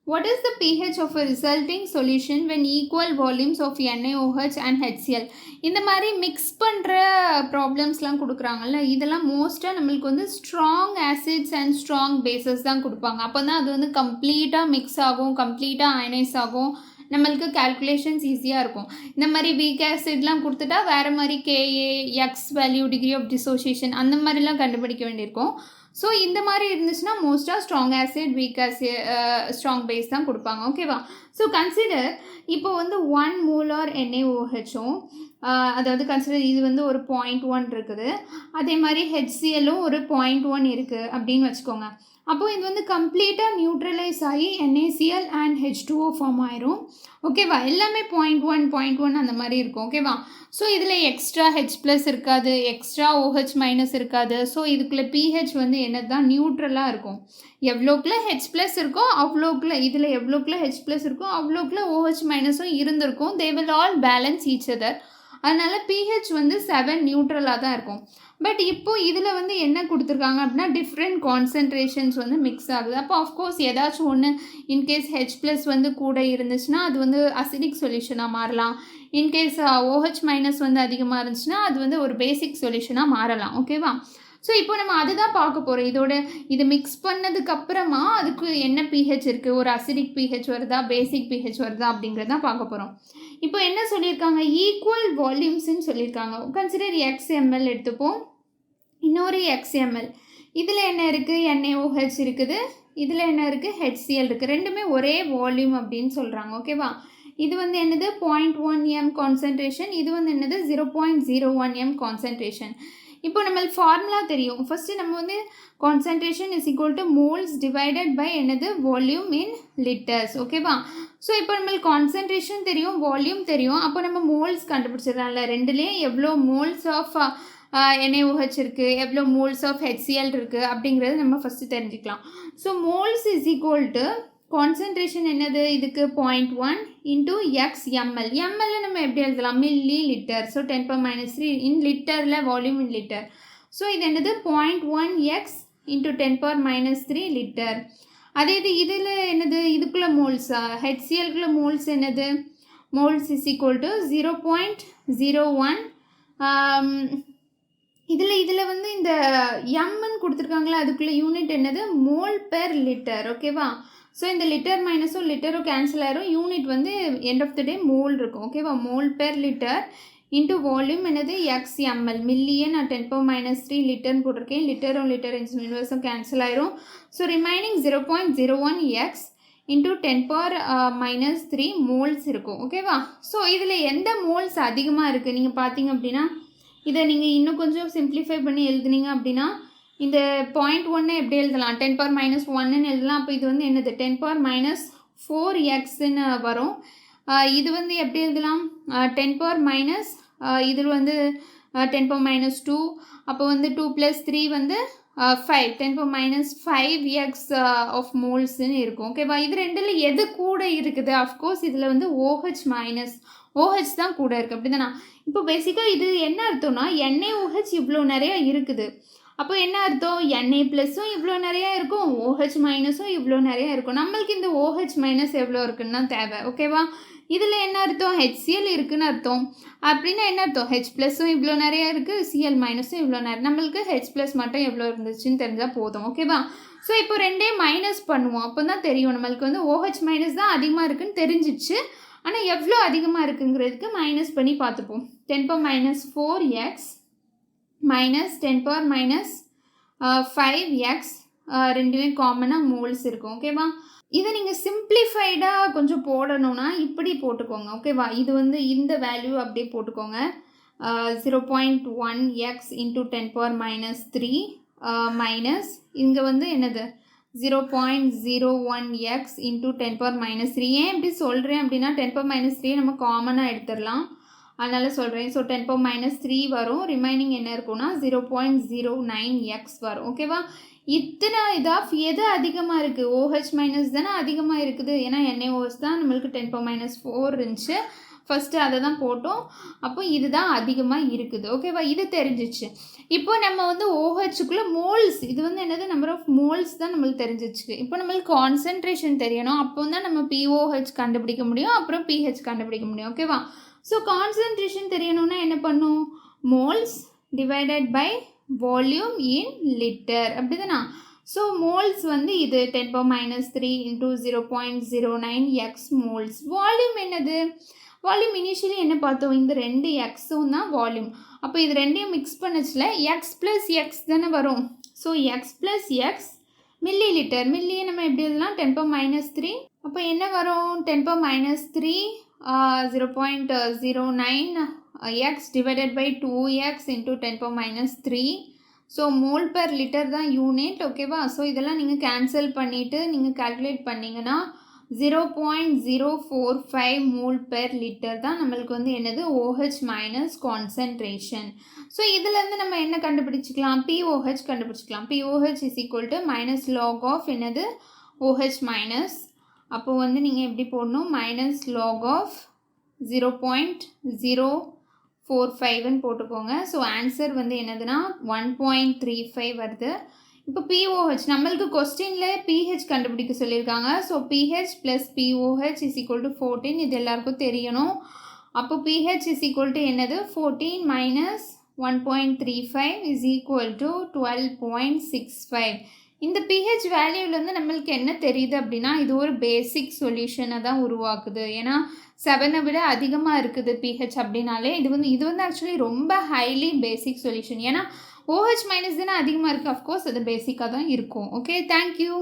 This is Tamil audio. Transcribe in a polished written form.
What is the pH of a resulting solution when equal volumes of NaOH and HCl? இந்த மாதிரி மிக்ஸ் பண்ணுற ப்ராப்ளம்ஸ்லாம் கொடுக்குறாங்கல்ல, இதெல்லாம் மோஸ்ட்டாக நம்மளுக்கு வந்து strong acids and strong bases தான் கொடுப்பாங்க. அப்போ தான் அது வந்து கம்ப்ளீட்டாக மிக்ஸ் ஆகும், கம்ப்ளீட்டாக அயனைஸ் ஆகும், நம்மளுக்கு கால்குலேஷன்ஸ் ஈஸியாக இருக்கும். இந்த மாதிரி வீக் ஆசிட்லாம் கொடுத்துட்டா வேறு மாதிரி K A X value degree of dissociation அந்த மாதிரிலாம் கண்டுபிடிக்க வேண்டியிருக்கும். ஸோ இந்த மாதிரி இருந்துச்சுன்னா மோஸ்ட்டாக strong acid weak acid strong base தான் கொடுப்பாங்க. ஓகேவா? ஸோ கன்சிடர் இப்போ வந்து 1 molar NaOHும் அதாவது கன்சிடர் இது வந்து ஒரு 0.1 இருக்குது, அதே மாதிரி HClலும் ஒரு 0.1 இருக்குது அப்படின்னு வச்சுக்கோங்க. அப்போது இது வந்து கம்ப்ளீட்டாக நியூட்ரலைஸ் ஆகி NaCl அண்ட் H2O ஃபார்ம் ஆயிரும். ஓகேவா? எல்லாமே 0.1 அந்த மாதிரி இருக்கும். ஓகேவா? ஸோ இதில் எக்ஸ்ட்ரா H+ இருக்காது, எக்ஸ்ட்ரா OH- இருக்காது. ஸோ இதுக்குள்ளே pH வந்து என்னது தான் நியூட்ரலாக இருக்கும். எவ்வளோக்குள்ள H+ இருக்கோ அவ்வளோக்குள்ள, இதில் எவ்வளோக்குள்ள H+ இருக்கோ அவ்வளோக்குள்ள OH- இருந்திருக்கும். They will all balance each other. அதனால் pH வந்து 7 நியூட்ரலாக தான் இருக்கும். பட் இப்போது இதில் வந்து என்ன கொடுத்துருக்காங்க அப்படின்னா டிஃப்ரெண்ட் கான்சன்ட்ரேஷன்ஸ் வந்து மிக்ஸ் ஆகுது. அப்போ ஆஃப்கோர்ஸ் ஏதாச்சும் ஒன்று இன்கேஸ் H+ வந்து கூட இருந்துச்சுன்னா அது வந்து அசிடிக் சொல்யூஷனாக மாறலாம். இன்கேஸ் OH- வந்து அதிகமாக இருந்துச்சுன்னா அது வந்து ஒரு பேசிக் சொல்யூஷனாக மாறலாம். ஓகேவா? ஸோ இப்போ நம்ம அதுதான் பார்க்க போகிறோம். இது மிக்ஸ் பண்ணதுக்கப்புறமா அதுக்கு என்ன pH இருக்குது, ஒரு அசிடிக் pH வருதா, பேசிக் pH வருதா அப்படிங்கிறதான் பார்க்க போகிறோம். இப்போ என்ன சொல்லியிருக்காங்க, ஈக்குவல் வால்யூம்ஸ்ன்னு சொல்லியிருக்காங்க. கன்சிடர் XML எடுத்துப்போம், இன்னொரு XML. இதில் என்ன இருக்குது, NaOH இருக்குது, இதில் என்ன இருக்குது, HCl இருக்குது. ரெண்டுமே ஒரே வால்யூம் அப்படின்னு சொல்கிறாங்க. ஓகேவா? இது வந்து என்னது 0.1 m கான்சன்ட்ரேஷன், இது வந்து என்னது 0.01 m கான்சன்ட்ரேஷன். இப்போ நம்மளுக்கு ஃபார்முலா தெரியும். ஃபஸ்ட்டு நம்ம வந்து concentration is equal to moles divided by என்னது வால்யூம் இன் லிட்டர்ஸ். ஓகேவா? ஸோ இப்போ நம்மளுக்கு கான்சன்ட்ரேஷன் தெரியும், வால்யூம் தெரியும். அப்போ நம்ம மோல்ஸ் கண்டுபிடிச்சிடலாம்ல. ரெண்டுலேயும் எவ்வளோ மோல்ஸ் ஆஃப் NaOH இருக்குது, எவ்வளோ மோல்ஸ் ஆஃப் HCl இருக்குது அப்படிங்கிறது நம்ம ஃபஸ்ட்டு தெரிஞ்சுக்கலாம். So moles is equal to concentration என்னது, இதுக்கு 0.1 இன்டூ XML. எம்எல்ல நம்ம எப்படி எழுதலாம், மில்லி லிட்டர். ஸோ 10⁻³ இன் லிட்டரில், வால்யூம் இன் லிட்டர். ஸோ இது என்னது 0.1x இன்டூ 10⁻³ லிட்டர். அதே இது இதில் என்னது, இதுக்குள்ளே மோல்ஸா, HClக்குள்ளே மோல்ஸ் என்னது, மோல்ஸ் இஸ் ஈக்குவல் டு 0.01. இதில் வந்து இந்த எம்ன்னு கொடுத்துருக்காங்களா, அதுக்குள்ளே யூனிட் என்னது, மோல் பெர் லிட்டர். ஓகேவா? ஸோ இந்த லிட்டர் மைனஸும் லிட்டரும் கேன்சல் ஆயிரும், யூனிட் வந்து end of the day mole இருக்கும். ஓகேவா? Mole per litre into volume என்னது XML. மில்லியே நான் 10⁻³ லிட்டர்னு போட்டிருக்கேன், லிட்டரும் லிட்டர் இன்வர்ஸும் கேன்சல் ஆயிரும். So remaining 0.01x into 10⁻³ moles இருக்கும். ஓகேவா? ஸோ இதில் எந்த மோல்ஸ் அதிகமாக இருக்குது நீங்கள் பார்த்தீங்க அப்படின்னா, இதை நீங்கள் இன்னும் கொஞ்சம் சிம்பிளிஃபை பண்ணி எழுதுனீங்க அப்படின்னா இந்த 0.1 எப்படி எழுதலாம், 10⁻⁻1ன்னு எழுதலாம். அப்போ இது வந்து என்னது 10⁻⁴xன்னு வரும். இது வந்து எப்படி எழுதலாம், 10⁻, இதில் வந்து 10⁻², அப்போ வந்து 2 + 3 வந்து 5, 10⁻⁵x ஆஃப் மோல்ஸ்ன்னு இருக்கும். ஓகேவா? இது ரெண்டில் எது கூட இருக்குது, அஃப்கோர்ஸ் இதில் வந்து OH தான் கூட இருக்குது. அப்படி தானே? இப்போ பேசிக்காக இது என்ன அர்த்தம்னா, NaOH இவ்வளோ நிறையா இருக்குது. அப்போ என்ன அர்த்தம், Na+ம் இவ்வளோ நிறையா இருக்கும், OH- இவ்வளோ நிறையா இருக்கும். நம்மளுக்கு இந்த OH- எவ்வளோ இருக்குன்னு தான் தேவை. ஓகேவா? இதில் என்ன அர்த்தம், HCl இருக்குன்னு அர்த்தம். அப்படின்னா என்ன அர்த்தம், H+ம் இவ்வளோ நிறையா இருக்குது, Cl- இவ்வளோ நிறைய. நம்மளுக்கு H+ மட்டும் எவ்வளோ இருந்துச்சுன்னு தெரிஞ்சால் போதும். ஓகேவா? ஸோ இப்போ ரெண்டே மைனஸ் பண்ணுவோம், அப்போ தான் தெரியும் நம்மளுக்கு வந்து OH- தான் அதிகமாக இருக்குதுன்னு தெரிஞ்சிச்சு. ஆனால் எவ்வளோ அதிகமாக இருக்குங்கிறதுக்கு மைனஸ் பண்ணி பார்த்துப்போம். 10⁻⁴x மைனஸ் 10⁻⁵x ரெண்டுமே காமனாக மோல்ஸ் இருக்கும். ஓகேவா? இதை நீங்கள் சிம்பிளிஃபைடாக கொஞ்சம் போடணும்னா இப்படி போட்டுக்கோங்க. ஓகேவா? இது வந்து இந்த வேல்யூ அப்படியே போட்டுக்கோங்க, 0.1x இன்டூ 10⁻³ மைனஸ் இங்கே வந்து என்னது 0.01x இன்டூ 10⁻³. ஏன் இப்படி சொல்கிறேன் அப்படின்னா 10⁻³ நம்ம காமனாக எடுத்துடலாம், அதனால் சொல்கிறேன். ஸோ 10⁻³ வரும், ரிமைனிங் என்ன இருக்குன்னா 0.09x வரும். ஓகேவா? இத்தனை இதாக எது அதிகமாக இருக்குது, OH- தானே அதிகமாக இருக்குது. ஏன்னா NaOH தான் நம்மளுக்கு 10⁻⁴ இருந்துச்சு. ஃபஸ்ட்டு அதை தான் போட்டோம். அப்போ இதுதான் அதிகமாக இருக்குது. ஓகேவா? இது தெரிஞ்சிச்சு. இப்போ நம்ம வந்து OHக்குள்ளே மோல்ஸ், இது வந்து என்னது, நம்பர் ஆஃப் மோல்ஸ் தான் நம்மளுக்கு தெரிஞ்சிச்சு. இப்போ நம்மளுக்கு கான்சன்ட்ரேஷன் தெரியணும். அப்போ தான் நம்ம POH கண்டுபிடிக்க முடியும், அப்புறம் pH கண்டுபிடிக்க முடியும். ஓகேவா? ஸோ கான்சன்ட்ரேஷன் தெரியணும்னா என்ன பண்ணும்? Moles divided by volume in litre, அப்படி தானா? ஸோ மோல்ஸ் வந்து இது 10⁻³ இன்டூ 0.09 எக்ஸ் மோல்ஸ். வால்யூம் என்னது? வால்யூம் இனிஷியலி என்ன பார்த்தோம்? இந்த 2 எக்ஸும் தான் வால்யூம். அப்போ இது ரெண்டையும் மிக்ஸ் பண்ணச்சில் எக்ஸ் ப்ளஸ் எக்ஸ் தானே வரும். So x plus x milli litre. மில்லியை நம்ம எப்படி எழுதலாம்? 10⁻³ அப்போ என்ன வரும்? 10⁻³ 0.09 x divided by 2x into 10⁻³. So mole per litre தான் யூனிட். ஓகேவா? ஸோ இதெல்லாம் நீங்கள் கேன்சல் பண்ணிவிட்டு நீங்கள் கால்குலேட் பண்ணிங்கன்னா 0.045 மோல் பெர் லிட்டர் தான் நம்மளுக்கு வந்து என்னது? OH minus concentration. ஸோ இதுலேருந்து நம்ம என்ன கண்டுபிடிச்சிக்கலாம்? POH கண்டுபிடிச்சிக்கலாம். POH is equal to minus log of என்னது? OH மைனஸ், அப்போது வந்து நீங்கள் எப்படி போடணும்? மைனஸ் லாக் ஆஃப் 0.045ன்னு போட்டுக்கோங்க. ஸோ ஆன்சர் வந்து என்னதுன்னா 1.35 வருது. இப்போ POH நம்மளுக்கு கொஸ்டினில் pH கண்டுபிடிக்க சொல்லியிருக்காங்க. So pH plus POH is equal to 14. இது எல்லாருக்கும் தெரியணும். அப்போ pH இஸ் ஈக்குவல் டு என்னது? 14 மைனஸ் 1.35 இஸ் ஈக்குவல் டு 12.65. இந்த pH வேல்யூலேருந்து நம்மளுக்கு என்ன தெரியுது அப்படின்னா, இது ஒரு பேசிக் சொல்யூஷனை தான் உருவாக்குது. ஏன்னா 7 விட அதிகமாக இருக்குது pH அப்படின்னாலே இது வந்து ஆக்சுவலி ரொம்ப ஹைலி பேசிக் சொல்யூஷன். ஏன்னா OH மைனஸ் தானே அதிகமாக இருக்குது. அஃப்கோர்ஸ் அது பேசிக்காக தான் இருக்கும். Okay, thank you.